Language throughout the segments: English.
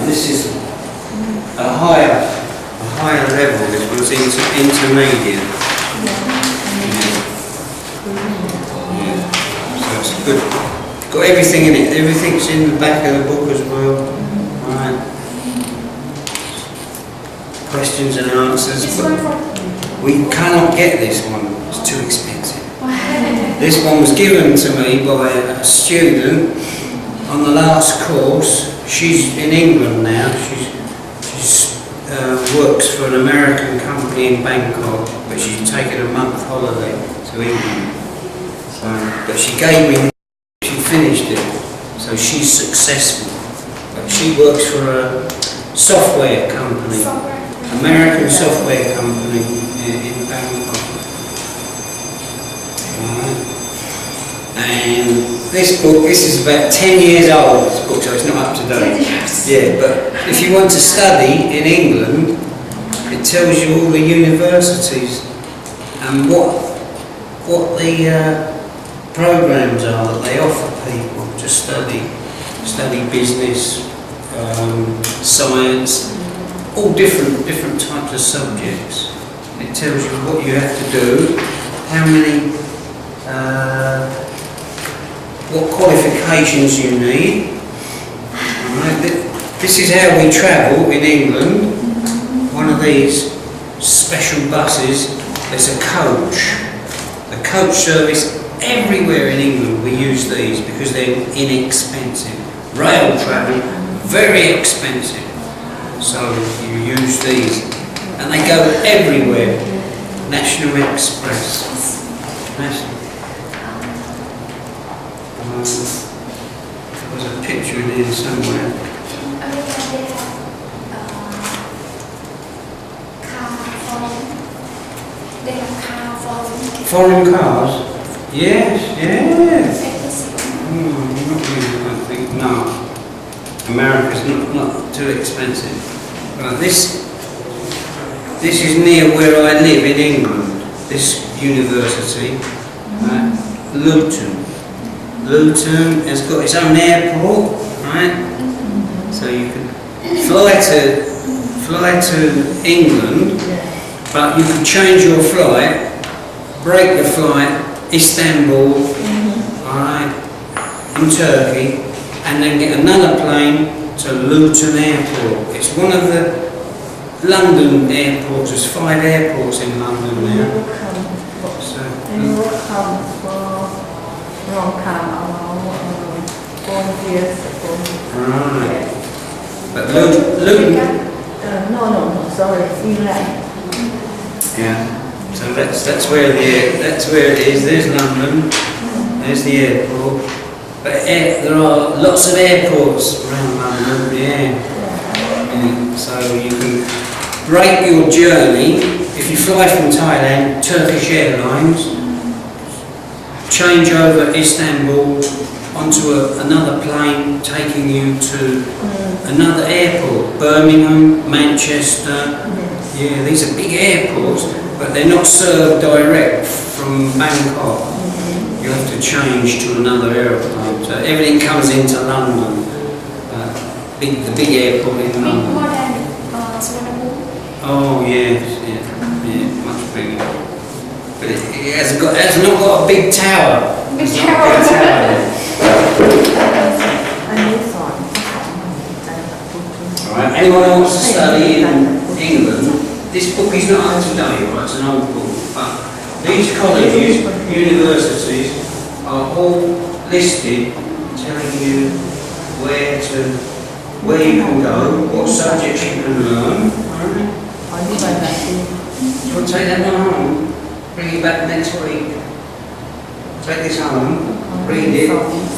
This is a higher level. This one's intermediate. Yeah. So it's good. Got everything in it. Everything's in the back of the book as well. Right. Questions and answers. But we cannot get this one. It's too expensive. This one was given to me by a student on the last course. She's in England now. She works for an American company in Bangkok, but she's taken a month holiday to England. But she gave me. She finished it, so she's successful. But she works for a software company, American software company in Bangkok. And this book, this is about 10 years old, this book, so it's not up to date. Yeah, but if you want to study in England, it tells you all the universities and what the programs are that they offer people to study business, science, all different types of subjects. It tells you what you have to do, how many, what qualifications you need. Right. This is how we travel in England. One of these special buses, there's a coach. The coach service everywhere in England, we use these because they're inexpensive. Rail travel, very expensive. So you use these. And they go everywhere. National Express. There's a picture in here somewhere. Foreign cars? Yes. I think no. America's not too expensive. This is near where I live in England. This university, Luton has got its own airport, right? So you can fly to England, but you can change your flight, break the flight, Istanbul, right, in Turkey, and then get another plane to Luton Airport. It's one of the London airports. There's 5 airports in London now. So, right. But Luton. No, sorry, Finland. Yeah. So that's where it is. There's London. There's the airport. But there are lots of airports around London. Yeah. So you can break your journey if you fly from Thailand, Turkish Airlines, change over Istanbul onto another plane taking you to another airport, Birmingham, Manchester. Yeah, these are big airports, but they're not served direct from Bangkok. You have to change to another airplane. So everything comes into London. The big airport in London. More than Singapore. Oh yes, yeah, much bigger. But it has not got a big tower. Big tower. Alright, anyone who wants to study in England, this book is not up to date, right? It's an old book. But these colleges, universities are all listed telling you where to where you can go, what subjects you can learn. Alright? Hỏi như vậy là gì? We'll take that one home, bring it back next week. Take this home, read it,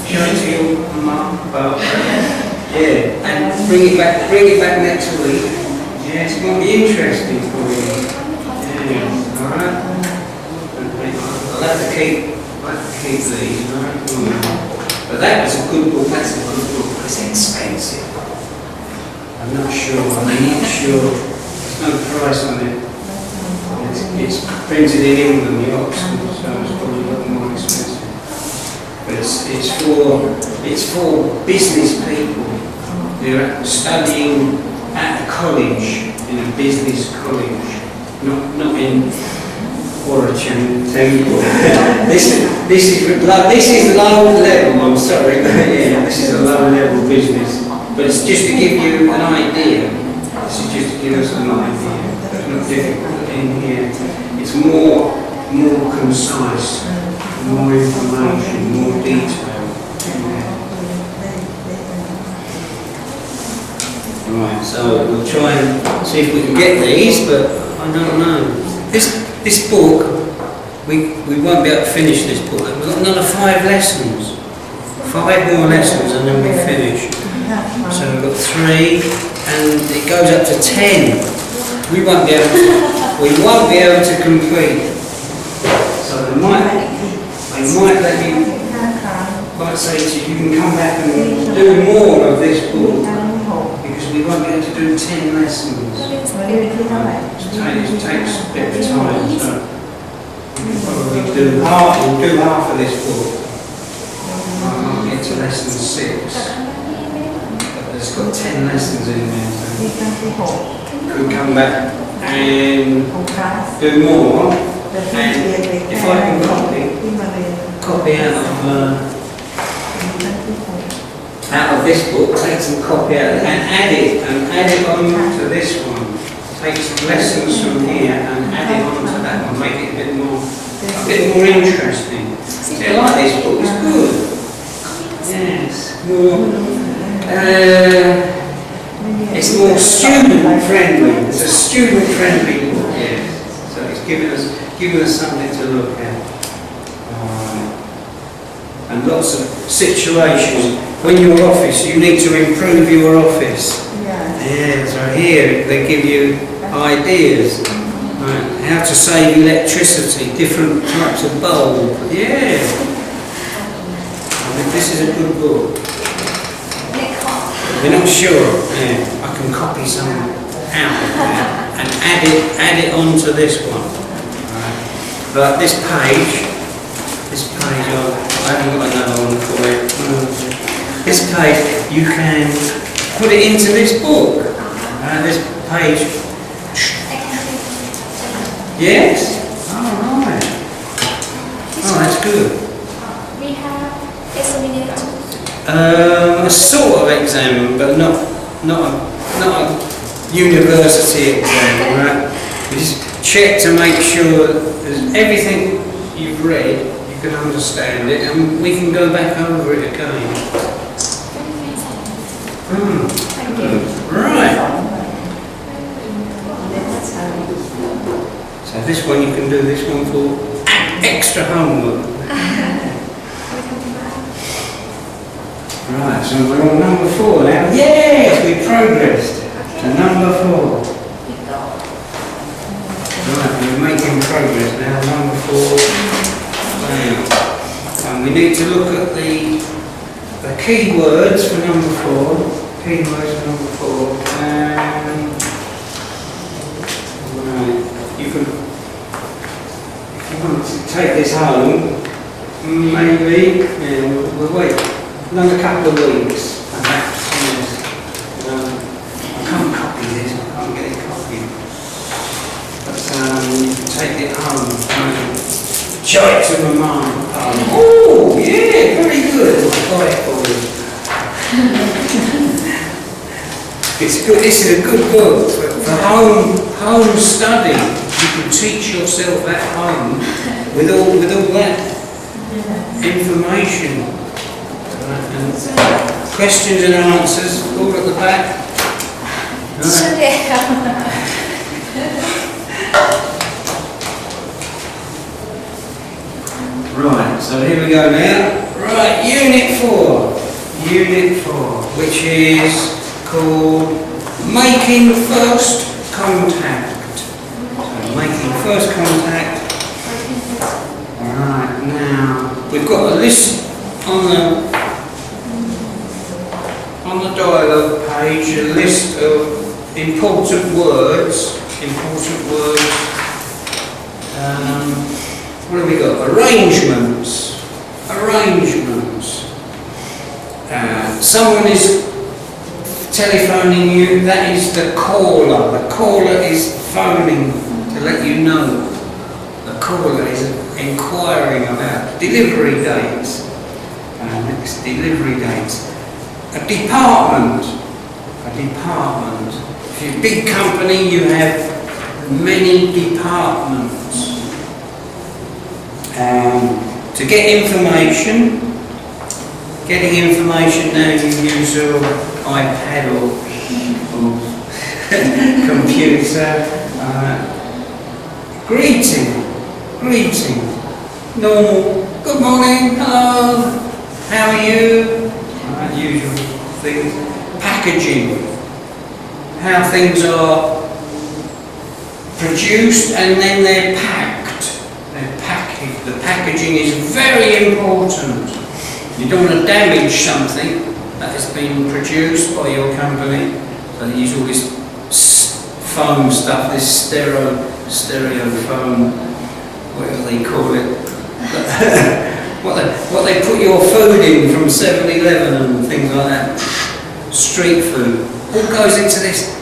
show it to your mum, yeah, and bring it back next week. Yes, it might be interesting for you. Yeah, alright? I'll have to keep these, right? But that was a good book, that's a good book, but it's expensive. I'm not sure, there's no price on it. It's printed in England, the Oxford, so it's probably a lot more expensive. But it's for business people. They're studying at a college, in a business college, not in Origin Temple. this is low level. I'm sorry, yeah, this is a low level business. But it's just to give you an idea. This is just to give us an idea. It's not difficult in here. It's more concise, more information, more detail. Right, so we'll try and see if we can get these, but I don't know. This book, we won't be able to finish this book. We've got another 5 lessons. 5 more lessons and then we finish. So we've got 3 and it goes up to 10. We won't be able to complete. So they might let you, might say to you, you can come back and do more of this book. Because we won't be able to do 10 lessons. It takes a bit of time, so we'll probably do half of this book. I might get to lesson 6. But there's got 10 lessons in there, so could come back and do more. And if I can copy out of this book, take some copy out and add it on to this one. Take some lessons from here and add it on to that one, make it a bit more interesting. See, I like this book, it's good. Yes, it's more student friendly. It's a student friendly book, yes. So it's giving us something to look at. And lots of situations. When your office, you need to improve your office. Yeah, so here they give you ideas. Right, how to save electricity, different types of bulb. Yeah. I think this is a good book. We're not sure. Yeah, I can copy some out of there and add it onto this one. Right. But this page, I haven't got another one for it. This page, you can put it into this book. This page. Yes? Oh, right. Oh, that's good. We have examination. A sort of exam, but not a university exam, right? You just check to make sure that everything you've read, you can understand it, and we can go back over it again. Thank you. Right. So this one you can do this one for extra homework. Right, so we're on number 4 now. Yes, we progressed to number 4. Right, we're making progress now. Number 4. And we need to look at the key words for number 4. Key words for number 4. Right, if you want to take this home, maybe, yeah, we'll wait another couple of weeks, perhaps, yes. I can't copy this, I can't get it copied. But you can take it home, show it to my mum. Oh, yeah, very good. I'll buy it for you. It's good. This is a good book for home study. You can teach yourself at home with all that information. And Questions and answers, all at the back. Right, so here we go now. Right, Unit 4. Unit 4, which is called Making First Contact. So, making first contact. Right, now, we've got a list on the dialogue page, a list of important words. What have we got? Arrangements. Someone is telephoning you, that is the caller. The caller is phoning to let you know. The caller is inquiring about delivery dates. Next, delivery dates. A department. If you're a big company, you have many departments. To get information, getting information now you use your iPad or computer. Greeting. Normal. Good morning. Hello. How are you? Usual things. Packaging. How things are produced and then they're packed. The packaging is very important. You don't want to damage something that has been produced by your company. So they use all this foam stuff, this stereo foam, whatever they call it. what they put your food in from 7-Eleven and things like that. Street food. All goes into this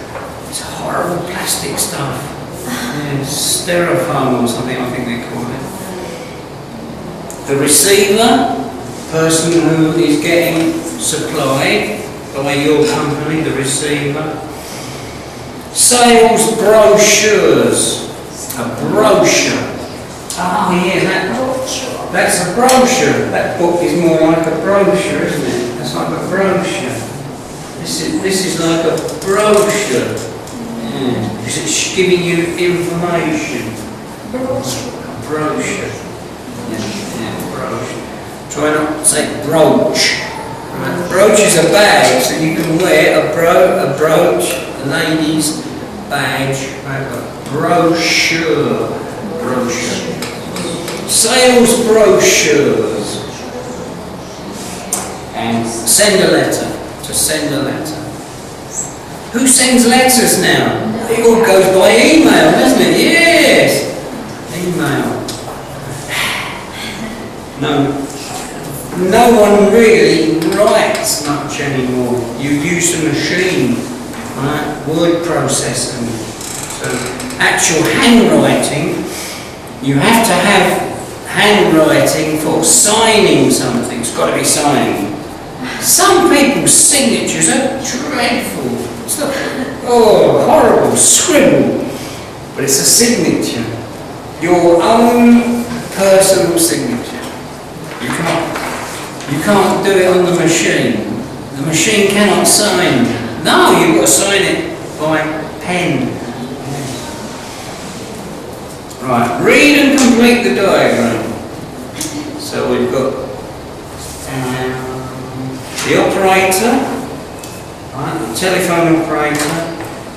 horrible plastic stuff. Yeah, styrofoam or something, I think they call it. The receiver, person who is getting supplied by your company, the receiver. Sales brochures. A brochure. Oh yeah, that's a brochure. That book is more like a brochure, isn't it? That's like a brochure. This is like a brochure. Yeah, because it's giving you information. Brochure. Yeah, brochure. Try not to say brooch. Right? Brooch is a bag, so you can wear a brooch, a lady's badge, like a brochure. Sales brochures. And send a letter. To send a letter. Who sends letters now? It all goes by email, doesn't it? Yes! Email. No one really writes much anymore. You use the machine, right? Word processing. So actual handwriting, you have to have handwriting for signing something. It's got to be signed. Some people's signatures are dreadful. It's not, horrible, scribble. But it's a signature. Your own personal signature. You can't do it on the machine. The machine cannot sign. No, you've got to sign it by pen. Right, read and complete the diagram. So we've got the operator, right, the telephone operator,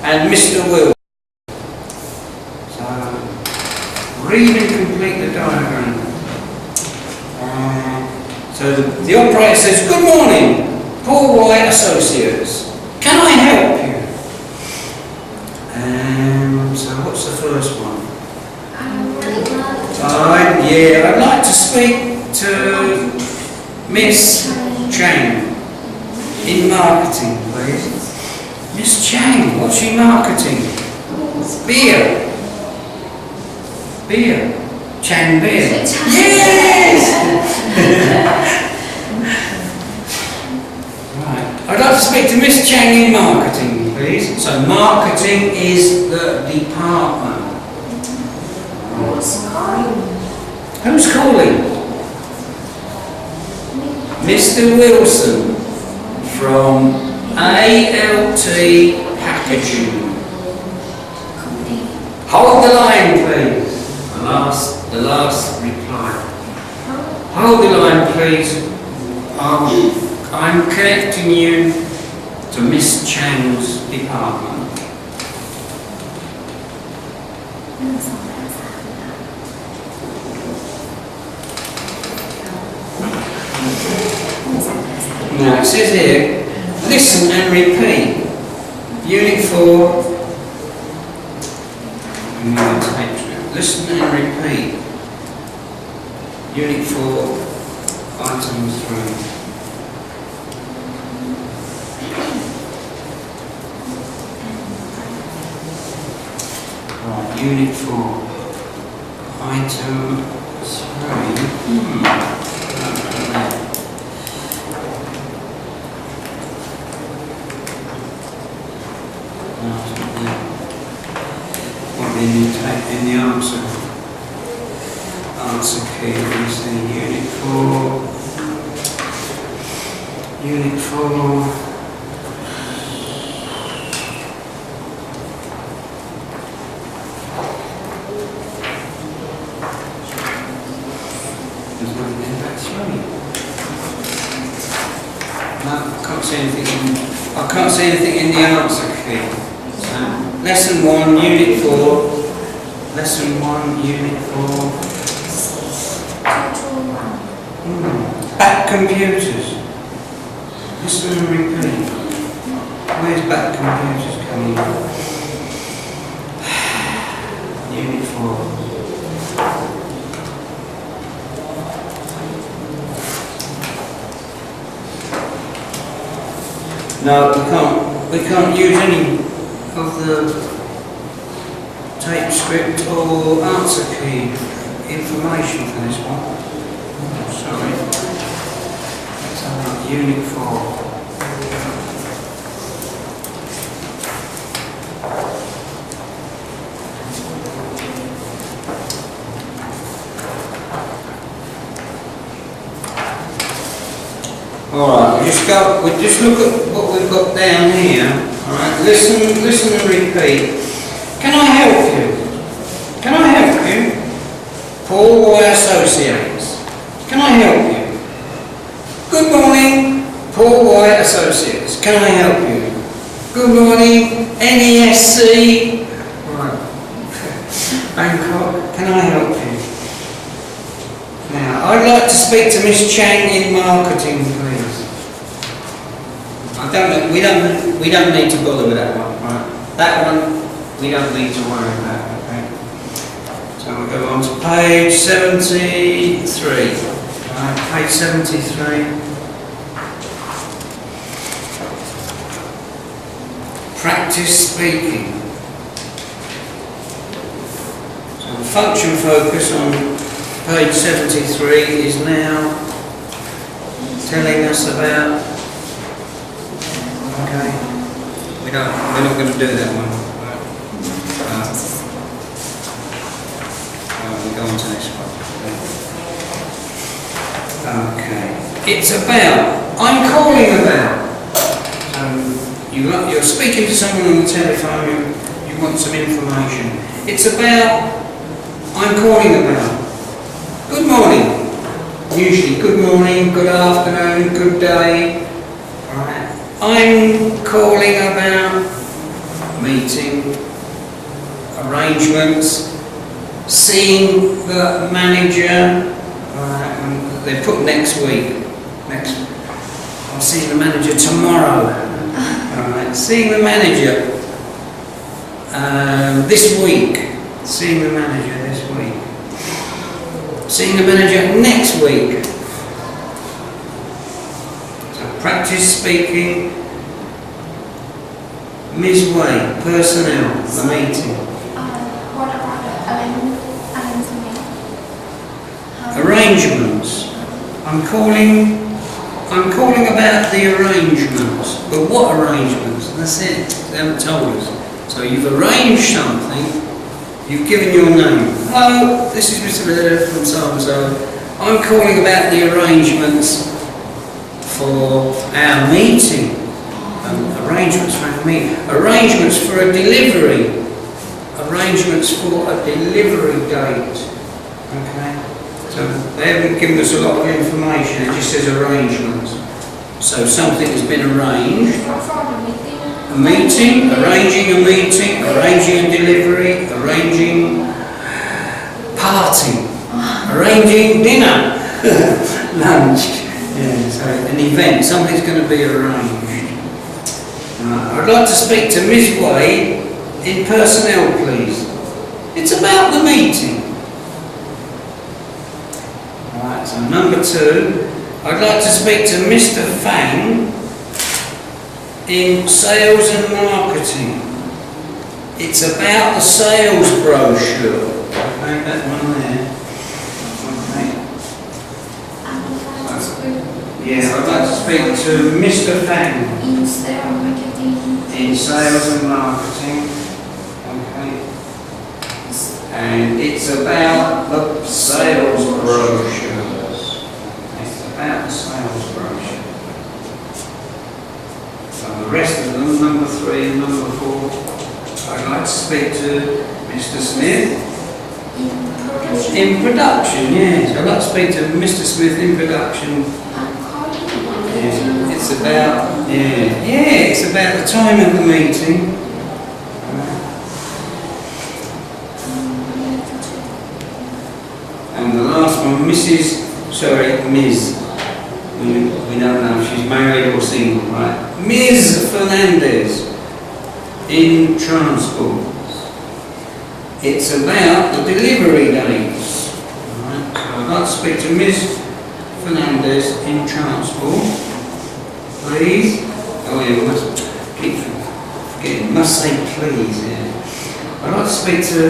and Mr. Will. So read and complete the diagram. So the operator says, "Good morning, Paul White Associates. Can I help you?" So what's the first one? I'd like to speak to Miss Chang in marketing, please. Miss Chang, what's she marketing? Beer. Chang beer. Yes! Right. I'd like to speak to Miss Chang in marketing, please. So marketing is the department. Who's calling? Mr. Wilson. from ALT Packaging. Hold the line, please. The last reply. Hold the line, please. I'm connecting you to Miss Chang's department. Now it says here, listen and repeat. Unit 4. Listen and repeat. Unit 4, item 3. Right, Unit 4, item 3. What did you type in the answer? Answer key is the Unit 4. Unit 4. There's nothing in that 3. No, I can't see anything in. I can't see anything in the answer key. So, lesson 1, Unit 4. Lesson 1, Unit 4. Back computers. Listen and repeat. Where's back computers coming from? Unit 4. No, we can't use any of the tape script or answer key information for this one. Sorry. Let's have Unit 4. Alright, we just look at what we've got down here. Alright, listen and repeat. Can I help you? Can I help you? Paul Roy Associates. Can I help you? Good morning, Paul Roy Associates. Can I help you? Good morning, NESC. Right. Bangkok. Can I help you? Now, I'd like to speak to Miss Chang in marketing, please. I don't know. We don't need to bother with that one, right? That one we don't need to worry about. Okay. So we'll go on to page 73. Right, page 73. Practice speaking. So the function focus on page 73 is now telling us about. Okay, we're not going to do that one. We'll go on to this one. Okay, it's about. I'm calling about. You're speaking to someone on the telephone. You want some information. It's about. I'm calling about. Good morning. Usually good morning, good afternoon, good day. Right. I'm calling about meeting, arrangements, seeing the manager. Right. They put next week. I'm seeing the manager tomorrow. Right. Seeing the manager this week. Seeing the manager this week. Seeing the manager next week. So practice speaking. Ms. Way, personnel, the meeting. What about Arrangements. I'm calling about the arrangements. But what arrangements? That's it. They haven't told us. So you've arranged something. You've given your name. Hello, this is Mr. Miller from so-and-so. I'm calling about the arrangements for our meeting. Arrangements for our meeting. Arrangements for a delivery. Arrangements for a delivery date. Okay? So they haven't given us a lot of information, it just says arrangements. So something has been arranged. A meeting, arranging a meeting, arranging a delivery, arranging party, arranging dinner, lunch. Yeah, so an event, something's going to be arranged. I'd like to speak to Ms. Wade in personnel, please. It's about the meeting. Alright, so number 2, I'd like to speak to Mr. Fang in sales and marketing. It's about the sales brochure. Okay, that one there. Okay. Yeah, I'd like to speak to Mr. Fang In sales and marketing. in sales and marketing. Okay. And it's about the sales brochure. It's about the sales brochure. So the rest of them, number 3 and number 4, I'd like to speak to Mr. Smith. In production, yes. I'd like to speak to Mr. Smith in production. Yeah. It's about, it's about the time of the meeting. And the last one, Ms. We don't know if she's married or single, right? Ms. Fernandez in transport. It's about the delivery dates. Right. So I'd like to speak to Ms. Fernandez in transport, please. Oh yeah, we must keep forgetting. Must say please. Yeah. I'd like to speak to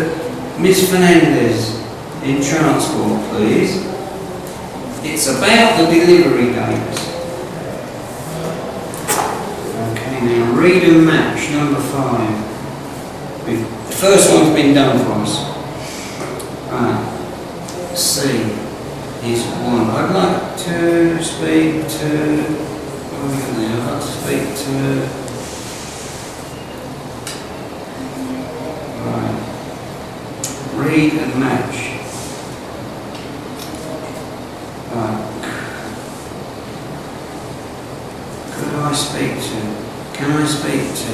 Ms. Fernandez in transport, please. It's about the delivery dates. Okay, now read and match, number 5. The first one's been done for us. Right. C is 1. I'd like to speak to. What are we going to do? I'd like to speak to. Right. Read and match. Right. Could I speak to? Can I speak to?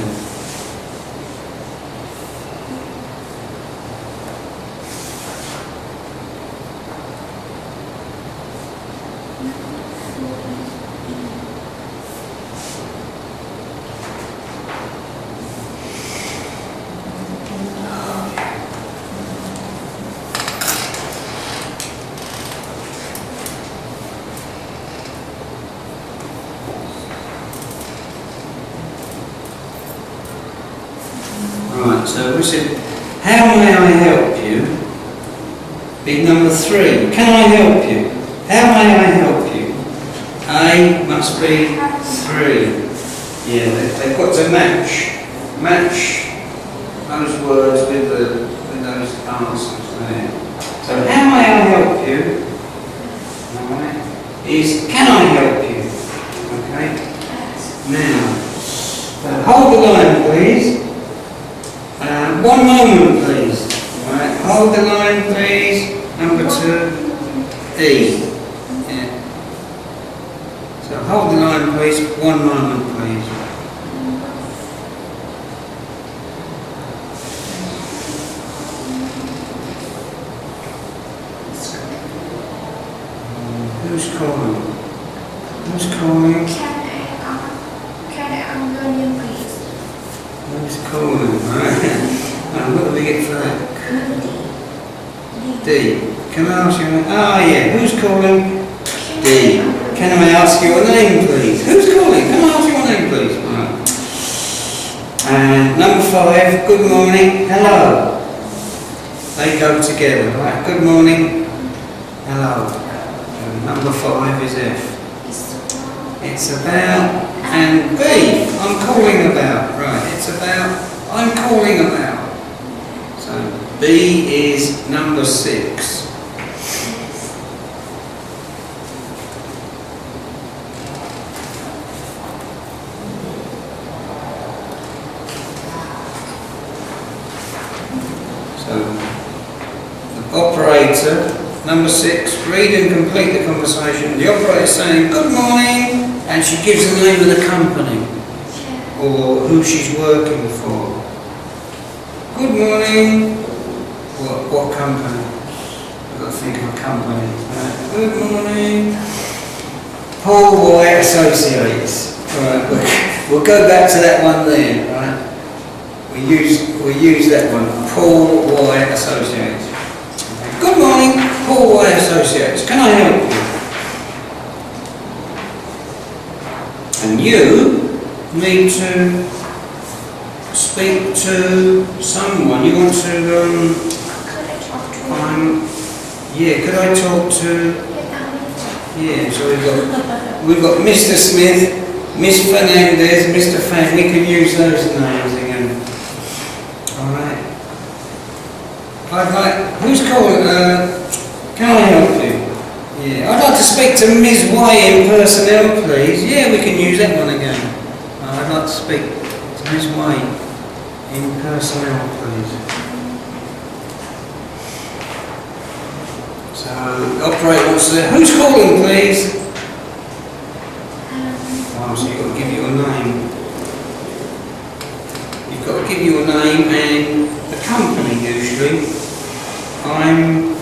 Right, so we said, how may I help you? Big number 3, can I help you? How may I help you? A must be 3. Yeah, they've got to match those words with those answers there. So how may I help you? Alright, is can I help you? Okay. Now, hold the line, please. 1 moment, please. Right, hold the line, please. Number 2, E. Yeah. So hold the line, please. 1 moment, please. Who's calling? Who's calling? Can I order you, please? Who's calling? What do we get for that? D. Can I ask you? Yeah. Who's calling? D. Can I ask your name, please? Who's calling? Can I ask your name, please? Right. And number 5. Good morning. Hello. They go together, right? Good morning. Hello. And number 5 is F. It's about and B. I'm calling about. Right. It's about. I'm calling about. So B is number 6. So, the operator, number 6, read and complete the conversation. The operator is saying, good morning, and she gives the name of the company, or who she's working for. Good morning. What company? I've got to think of a company. Good morning. Paul White Associates. Right, we'll go back to that one there, right? We use that one. Paul White Associates. Good morning, Paul White Associates. Can I help you? And you need to speak to someone. You want to, Could I talk to yeah, could I talk to, yeah, so we've got Mr. Smith, Miss Fernandez, Mr. Fan. We can use those names again. Alright. I'd like, who's calling? Can I help you? Yeah, I'd like to speak to Ms. White in personnel, please. Yeah, we can use that one again. I'd like to speak to Ms. White in personnel, please. So, the operator wants to say, who's calling, please? Oh, so you've got to give your name. You've got to give your name and the company, usually. I'm